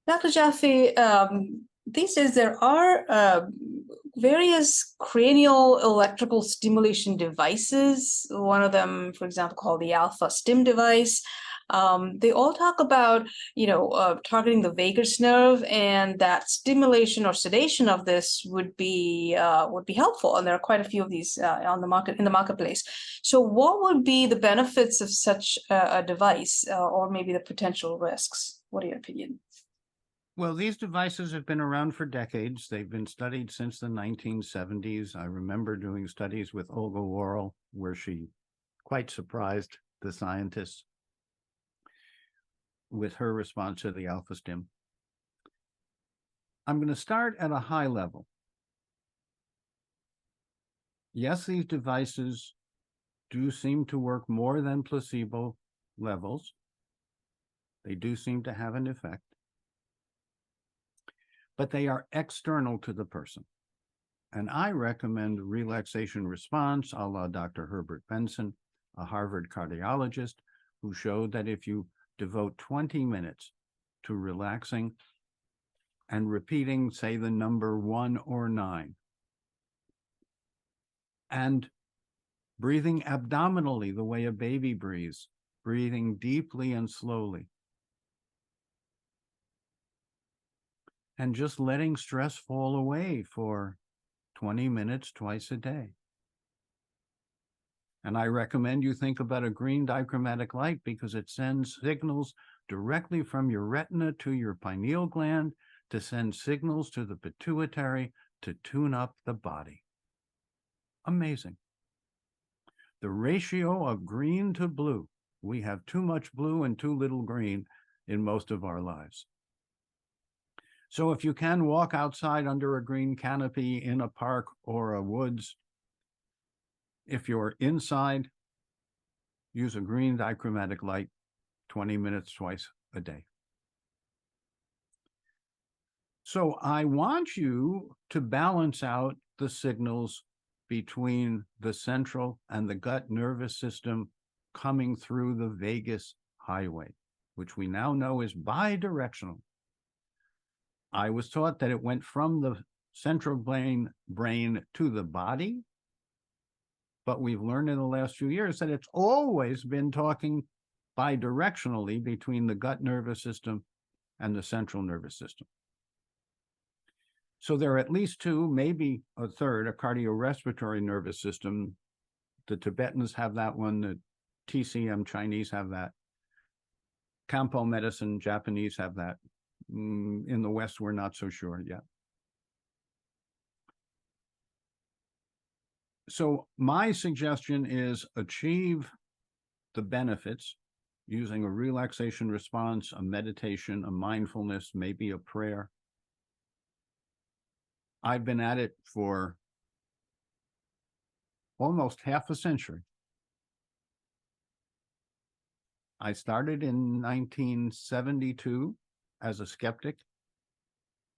Dr. Jaffe, these days there are various cranial electrical stimulation devices. One of them, for example, called the Alpha Stim device. They all talk about, targeting the vagus nerve, and that stimulation or sedation of this would be helpful. And there are quite a few of these on the market in the marketplace. So, what would be the benefits of such a device, or maybe the potential risks? What are your opinions? Well, these devices have been around for decades. They've been studied since the 1970s. I remember doing studies with Olga Worrell, where she quite surprised the scientists with her response to the Alpha Stim. I'm going to start at a high level. Yes, these devices do seem to work more than placebo levels. They do seem to have an effect, but they are external to the person. And I recommend relaxation response, a la Dr. Herbert Benson, a Harvard cardiologist, who showed that if you devote 20 minutes to relaxing and repeating, say, the number 1 or 9, and breathing abdominally the way a baby breathes, breathing deeply and slowly, and just letting stress fall away for 20 minutes twice a day. And I recommend you think about a green dichromatic light because it sends signals directly from your retina to your pineal gland to send signals to the pituitary to tune up the body. Amazing. The ratio of green to blue. We have too much blue and too little green in most of our lives. So if you can walk outside under a green canopy in a park or a woods, if you're inside, use a green dichromatic light 20 minutes twice a day. So I want you to balance out the signals between the central and the gut nervous system coming through the vagus highway, which we now know is bidirectional. I was taught that it went from the central brain to the body, but we've learned in the last few years that it's always been talking bidirectionally between the gut nervous system and the central nervous system. So there are at least two, maybe a third, a cardiorespiratory nervous system. The Tibetans have that one, the TCM Chinese have that. Kampo medicine, Japanese have that. In the West, we're not so sure yet. So my suggestion is achieve the benefits using a relaxation response, a meditation, a mindfulness, maybe a prayer. I've been at it for almost half a century. I started in 1972 as a skeptic.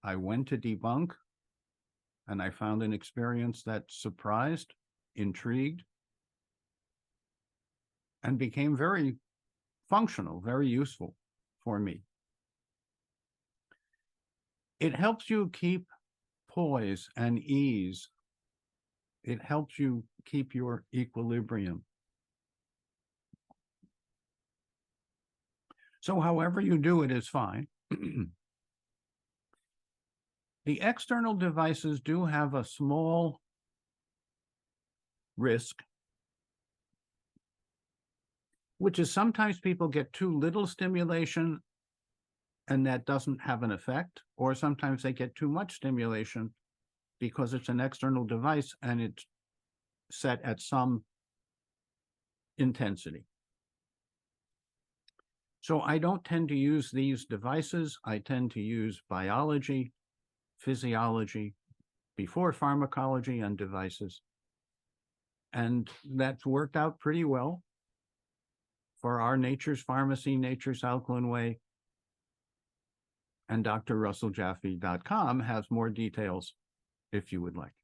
I went to debunk, and I found an experience that surprised, intrigued, and became very functional, very useful for me. It helps you keep poise and ease. It helps you keep your equilibrium. So however you do it is fine. The external devices do have a small risk, which is sometimes people get too little stimulation and that doesn't have an effect, or sometimes they get too much stimulation because it's an external device and it's set at some intensity. So I don't tend to use these devices. I tend to use biology, physiology, before pharmacology and devices. And that's worked out pretty well for our Nature's Pharmacy, Nature's Alkaline Way. And drrussellJaffe.com has more details if you would like.